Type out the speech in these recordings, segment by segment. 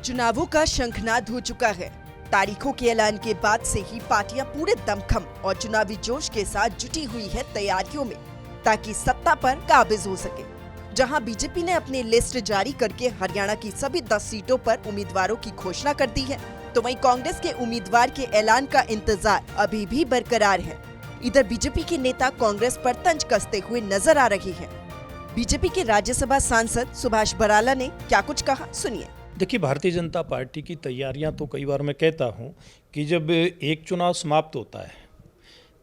चुनावों का शंखनाद हो चुका है। तारीखों के ऐलान के बाद से ही पार्टियां पूरे दमखम और चुनावी जोश के साथ जुटी हुई है तैयारियों में, ताकि सत्ता पर काबिज हो सके। जहां बीजेपी ने अपनी लिस्ट जारी करके हरियाणा की सभी 10 सीटों पर उम्मीदवारों की घोषणा कर दी है, तो वहीं कांग्रेस के उम्मीदवार के ऐलान का इंतजार अभी भी बरकरार है। इधर बीजेपी के नेता कांग्रेस पर तंज कसते हुए नजर आ रहे हैं। बीजेपी के राज्यसभा सांसद सुभाष बराला ने क्या कुछ कहा, सुनिए। देखिए, भारतीय जनता पार्टी की तैयारियां तो कई बार मैं कहता हूं कि जब एक चुनाव समाप्त होता है,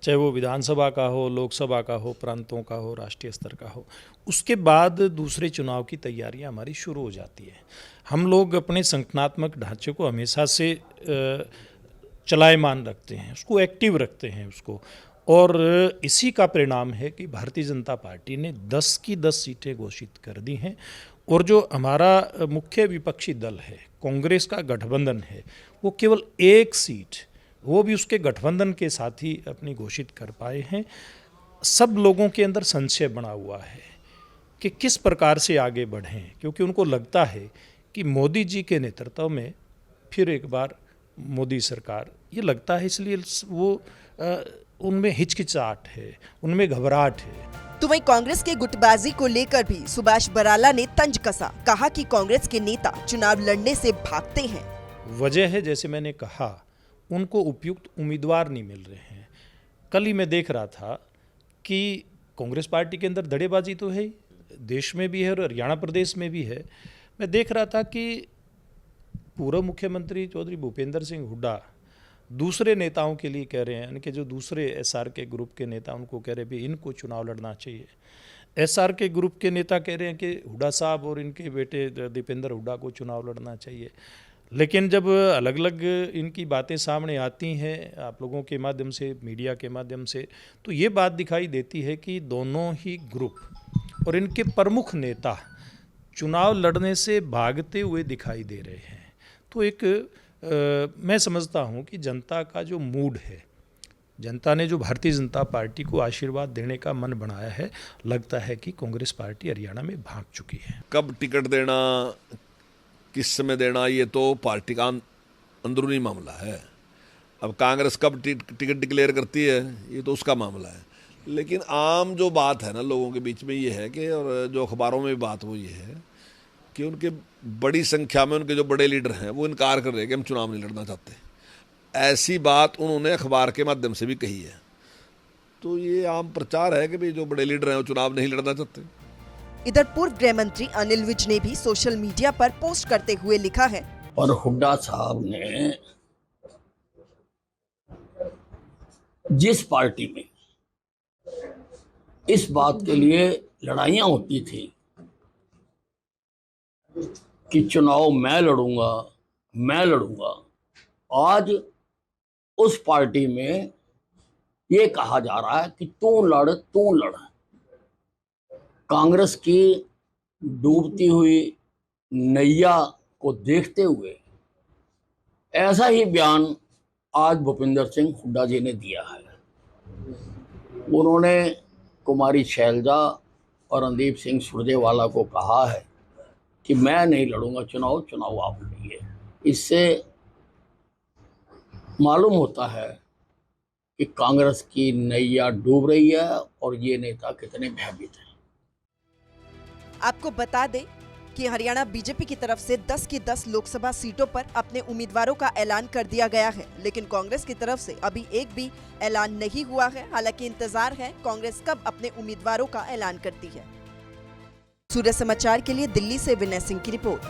चाहे वो विधानसभा का हो, लोकसभा का हो, प्रांतों का हो, राष्ट्रीय स्तर का हो, उसके बाद दूसरे चुनाव की तैयारियां हमारी शुरू हो जाती है। हम लोग अपने संगठनात्मक ढांचे को हमेशा से चलायमान रखते हैं, उसको एक्टिव रखते हैं उसको, और इसी का परिणाम है कि भारतीय जनता पार्टी ने 10 की 10 सीटें घोषित कर दी हैं। और जो हमारा मुख्य विपक्षी दल है, कांग्रेस का गठबंधन है, वो केवल एक सीट, वो भी उसके गठबंधन के साथ ही अपनी घोषित कर पाए हैं। सब लोगों के अंदर संशय बना हुआ है कि किस प्रकार से आगे बढ़ें, क्योंकि उनको लगता है कि मोदी जी के नेतृत्व में फिर एक बार मोदी सरकार, ये लगता है, इसलिए वो उनमें हिचकिचाहट है, उनमें घबराहट है। तो वहीं कांग्रेस के गुटबाजी को लेकर भी सुभाष बराला ने तंज कसा। कहा कि कांग्रेस के नेता चुनाव लड़ने से भागते हैं। वजह है, जैसे मैंने कहा, उनको उपयुक्त उम्मीदवार नहीं मिल रहे हैं। कल ही मैं देख रहा था कि कांग्रेस पार्टी के अंदर धड़ेबाजी तो है, देश में भी है और हरियाणा प्रदेश में भी है। मैं देख रहा था कि पूर्व मुख्यमंत्री चौधरी भूपेंद्र सिंह हुड्डा दूसरे नेताओं के लिए कह रहे हैं, इनके जो दूसरे एसआर के ग्रुप के नेता, उनको कह रहे हैं भी इनको चुनाव लड़ना चाहिए। एसआर के ग्रुप के नेता कह रहे हैं कि हुड्डा साहब और इनके बेटे दीपेंद्र हुड्डा को चुनाव लड़ना चाहिए। लेकिन जब अलग अलग इनकी बातें सामने आती हैं आप लोगों के माध्यम से, मीडिया के माध्यम से, तो ये बात दिखाई देती है कि दोनों ही ग्रुप और इनके प्रमुख नेता चुनाव लड़ने से भागते हुए दिखाई दे रहे हैं। तो एक मैं समझता हूं कि जनता का जो मूड है, जनता ने जो भारतीय जनता पार्टी को आशीर्वाद देने का मन बनाया है, लगता है कि कांग्रेस पार्टी हरियाणा में भाग चुकी है। कब टिकट देना, किस समय देना, ये तो पार्टी का अंदरूनी मामला है। अब कांग्रेस कब टिकट डिक्लेयर करती है, ये तो उसका मामला है। लेकिन आम जो बात है ना लोगों के बीच में, ये है कि, और जो अखबारों में भी बात वो ये है कि उनके बड़ी संख्या में उनके जो बड़े लीडर हैं वो इनकार कर रहे हैं कि हम चुनाव नहीं लड़ना चाहते। ऐसी बात उन्होंने अखबार के माध्यम से भी कही है। तो ये आम प्रचार है कि भाई जो बड़े लीडर हैं वो चुनाव नहीं लड़ना चाहते। इधर पूर्व गृह मंत्री अनिल विज ने भी सोशल मीडिया पर पोस्ट करते हुए लिखा है, और हुड्डा साहब ने जिस पार्टी में इस बात के लिए लड़ाइयां होती थी कि चुनाव मैं लड़ूंगा, आज उस पार्टी में ये कहा जा रहा है कि तू लड़। कांग्रेस की डूबती हुई नैया को देखते हुए ऐसा ही बयान आज भूपेंद्र सिंह हुड्डा जी ने दिया है। उन्होंने कुमारी शैलजा और रणदीप सिंह सुरजेवाला को कहा है कि मैं नहीं लड़ूंगा चुनाव आप लड़िए। इससे मालूम होता है कि कांग्रेस की नैया डूब रही है और ये नेता कितने भयभीत हैं। आपको बता दें कि हरियाणा बीजेपी की तरफ से 10 की 10 लोकसभा सीटों पर अपने उम्मीदवारों का ऐलान कर दिया गया है, लेकिन कांग्रेस की तरफ से अभी एक भी ऐलान नहीं हुआ है। हालांकि इंतजार है कांग्रेस कब अपने उम्मीदवारों का ऐलान करती है। सूर्य समाचार के लिए दिल्ली से विनय सिंह की रिपोर्ट।